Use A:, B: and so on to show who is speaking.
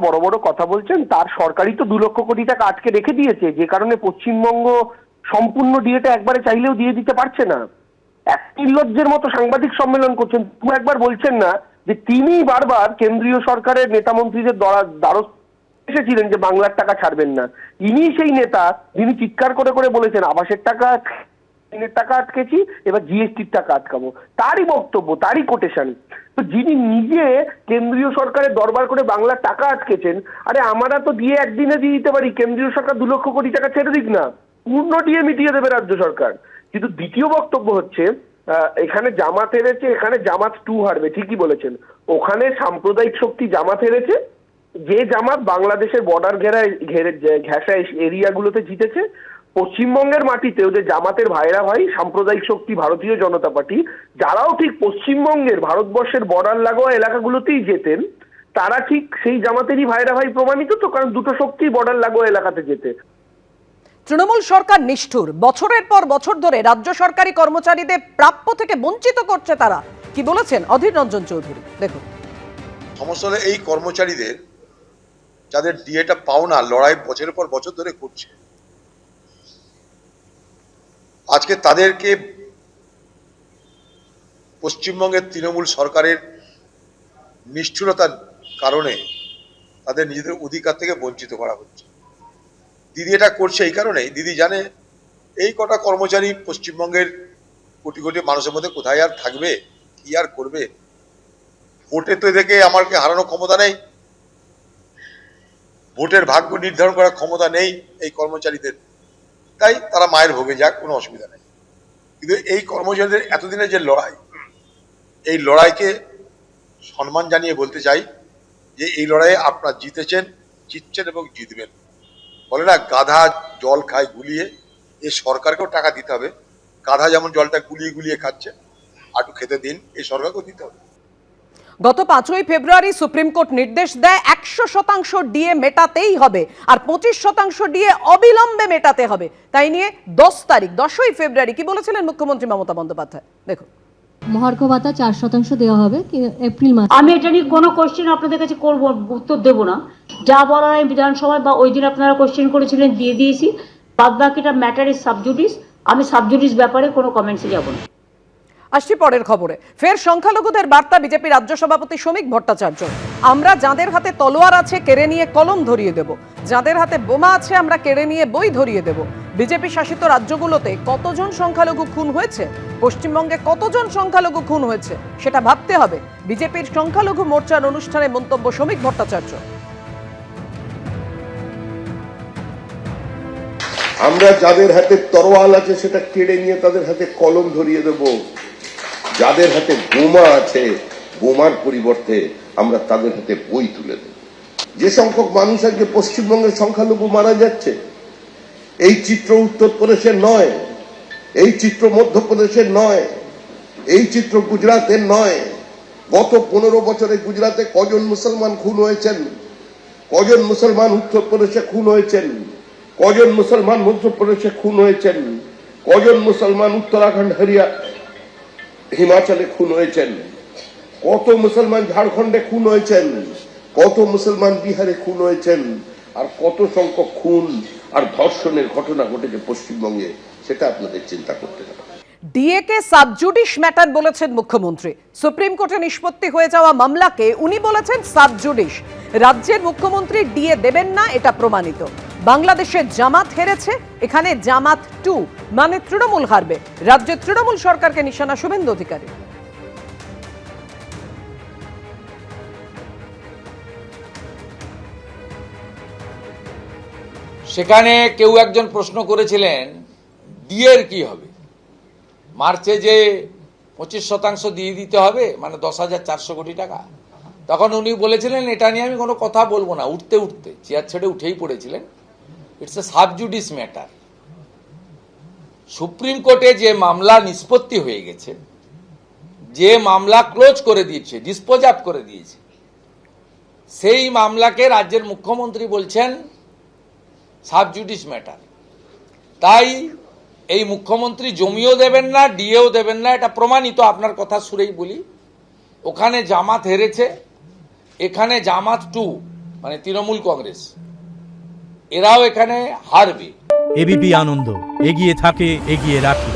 A: বড় বড় কথা বলছেন, তার সরকারই তো 2 লক্ষ কোটি টাকা আটকে রেখে দিয়েছে, যে কারণে পশ্চিমবঙ্গ সম্পূর্ণ ডিএটা একবারে চাইলেও দিয়ে দিতে পারছে না। এক নির্লজ্জের মতো সাংবাদিক সম্মেলন করছেন। তুমি একবার বলছেন না যে তিনি বারবার কেন্দ্রীয় সরকারের নেতা মন্ত্রীদের দ্বারস্থ এসেছিলেন যে বাংলার টাকা ছাড়বেন না। ইনি সেই নেতা যিনি চিৎকার করে করে বলেছেন আবাসের টাকা, ঋণের টাকা আটকেছি, এবার জিএসটির টাকা আটকাবো। তারই বক্তব্য, তারই কোটেশন। তো যিনি নিজে কেন্দ্রীয় সরকারের দরবার করে বাংলার টাকা আটকেছেন, আরে আমরা তো দিয়ে একদিনে দিয়ে দিতে পারি, কেন্দ্রীয় সরকার 2 লক্ষ কোটি টাকা ছেড়ে দিক না, পূর্ণ দিয়ে মিটিয়ে দেবে রাজ্য সরকার। কিন্তু দ্বিতীয় বক্তব্য হচ্ছে এখানে জামাত হেরেছে, এখানে জামাত 2 হারবে। ঠিকই বলেছেন, ওখানে সাম্প্রদায়িক শক্তি জামাত হেরেছে, যে জামাত বাংলাদেশের বর্ডার ঘেঁষা এরিয়াগুলোতে জিতেছে। পশ্চিমবঙ্গের মাটিতে ওদের জামাতের ভাইরা ভাই সাম্প্রদায়িক শক্তি ভারতীয় জনতা পার্টি, যারাও ঠিক পশ্চিমবঙ্গের ভারতবর্ষের বর্ডার লাগোয়া এলাকাগুলোতেই যেতেন, তারা ঠিক সেই জামাতেরই ভাইরা ভাই প্রমাণিত তো, কারণ দুটো শক্তি বর্ডার লাগোয়া এলাকাতে যেতে।
B: তৃণমূল সরকার নিষ্ঠুর, বছরের পর বছর ধরে রাজ্য সরকারি কর্মচারীদের প্রাপ্য থেকে বঞ্চিত করছে তারা। কি বলেছেন অধীর রঞ্জন চৌধুরী, দেখুন।
C: সমস্যা হলো এই কর্মচারীদের যাদের ডিএটা পাওনা লড়াই বছরের পর বছর ধরে করছে, আজকে তাদেরকে পশ্চিমবঙ্গের তৃণমূল সরকারের নিষ্ঠুরতার কারণে তাদের নিজেদের অধিকার থেকে বঞ্চিত করা হচ্ছে। দিদি এটা করছে এই কারণে, দিদি জানে এই কটা কর্মচারী পশ্চিমবঙ্গের কোটি কোটি মানুষের মধ্যে কোথায় আর থাকবে, কি আর করবে। ভোটে তো এদেরকে আমাকে হারানোর ক্ষমতা নেই, ভোটের ভাগ্য নির্ধারণ করার ক্ষমতা নেই এই কর্মচারীদের, তাই তারা মায়ের ভোগে যাক, কোনো অসুবিধা নেই। কিন্তু এই কর্মচারীদের এতদিনের যে লড়াই, এই লড়াইকে সম্মান জানিয়ে বলতে চাই যে এই লড়াইয়ে আপনারা জিতেছেন, জিতছেন এবং জিতবেন। বলে না গাধা জল খায় গুলিয়ে, এই সরকারকেও টাকা দিতে হবে। গাধা যেমন জলটা গুলিয়ে গুলিয়ে খাচ্ছে, আটু খেতে দিন, এই সরকারকেও দিতে হবে।
B: গত 5ই ফেব্রুয়ারি সুপ্রিম কোর্ট নির্দেশ দেয় 100% ডিএ মেটাতেই হবে, আর 25% ডিএ অবিলম্বে মেটাতে হবে। তাই নিয়ে 10ই ফেব্রুয়ারি কি বলেছিলেন মুখ্যমন্ত্রী মমতা বন্দ্যোপাধ্যায়, দেখুন।
D: মহার্ঘ ভাতা 4% দেওয়া হবে এপ্রিল মাসে।
E: আমি এটা নিয়ে কোনো কোশ্চেন আপনাদের কাছে করবো, উত্তর দেবো না। যা বলার আমি বিধানসভায় বা ওই দিন আপনারা কোশ্চেন করেছিলেন দিয়ে দিয়েছি। বাদ বাকিটা ম্যাটার ইজ সাবজুডিস। আমি সাবজুডিস ব্যাপারে কোনো কমেন্টসে যাব না।
B: আসছি পরের খবরে। ফের সংখ্যালঘুদের বার্তা বিজেপি রাজ্য সভাপতি শ্রমিক ভট্টাচার্য। আমরা যাদের হাতে তলোয়ার আছে কেড়ে নিয়ে কলম ধরিয়ে দেব, যাদের হাতে বোমা আছে আমরা কেড়ে নিয়ে বই ধরিয়ে দেব। বিজেপি শাসিত রাজ্যগুলোতে কতজন সংখ্যালঘু খুন হয়েছে, পশ্চিমবঙ্গে কতজন সংখ্যালঘু খুন হয়েছে সেটা ভাবতে হবে। বিজেপির সংখ্যালঘু মোর্চার অনুষ্ঠানে মন্তব্য শ্রমিক ভট্টাচার্য।
F: আমরা যাদের হাতে তরোয়াল আছে সেটা কেড়ে নিয়ে তাদের হাতে কলম ধরিয়ে দেব, যাদের হাতে বোমা আছে বোমার পরিবর্তে আমরা তাদের হাতে বই তুলে দেব। যে সংখ্যক মানুষ আজকে পশ্চিমবঙ্গের সংখ্যালঘু মারা যাচ্ছে, এই চিত্র উত্তরপ্রদেশের নয়, এই চিত্র মধ্যপ্রদেশের নয়, এই চিত্র গুজরাটের নয়। গত 15 বছরে গুজরাটে কজন মুসলমান খুন হয়েছেন, কজন মুসলমান উত্তরপ্রদেশে খুন হয়েছেন, কজন মুসলমান মধ্যপ্রদেশে খুন হয়েছেন, কজন মুসলমান উত্তরাখণ্ড হিমাচলে খুন হয়েছেন, কত মুসলমান ঝাড়খণ্ডে খুন হয়েছেন, কত মুসলমান বিহারে খুন হয়েছেন, আর কত সংখ্যক খুন আর ধর্ষণের ঘটনা ঘটেছে পশ্চিমবঙ্গে, সেটা আপনাদের চিন্তা করতে হবে।
B: ডিএ কে সাবজুডিস ম্যাটার বলেছেন মুখ্যমন্ত্রী। সুপ্রিম কোর্টে নিষ্পত্তি হয়ে যাওয়া মামলাকে উনি বলেছেন সাবজুডিস। রাজ্যের মুখ্যমন্ত্রী ডিএ দেবেন না, এটা প্রমাণিত। বাংলাদেশে জামাত হেরেছে, এখানে জামাত 2 মানে তৃণমূল হারবে। রাজ্যের তৃণমূল সরকারকে নিশানা শুভেন্দু অধিকারী।
G: সেখানে কেউ একজন প্রশ্ন করেছিলেন ডিএর কি হবে, মার্চে যে 25% দিয়ে দিতে হবে, মানে 10,400 কোটি টাকা। তখন উনি বলেছিলেন এটা নিয়ে আমি কোনো কথা বলবো না, উঠতে উঠতে চেয়ার ছেড়ে উঠেই পড়েছিলেন। It's a sub judice matter. Supreme কোর্টে যে মামলা নিষ্পত্তি হয়ে গেছে, যে মামলা ক্লোজ করে দিয়েছে, ডিসপোজ আপ করে দিয়েছে, সেই মামলাকে রাজ্যের মুখ্যমন্ত্রী বলছেন সাবজুডিস ম্যাটার। তাই এই মুখ্যমন্ত্রী জমিও দেবেন না, ডিএও দেবেন না, এটা প্রমাণিত। আপনার কথা শুনেই বলি, ওখানে জামাত হেরেছে, এখানে জামাত 2 মানে তৃণমূল কংগ্রেস, এরাও এখানে হারবে।
H: এবিপি আনন্দ, এগিয়ে থাকে, এগিয়ে রাখে।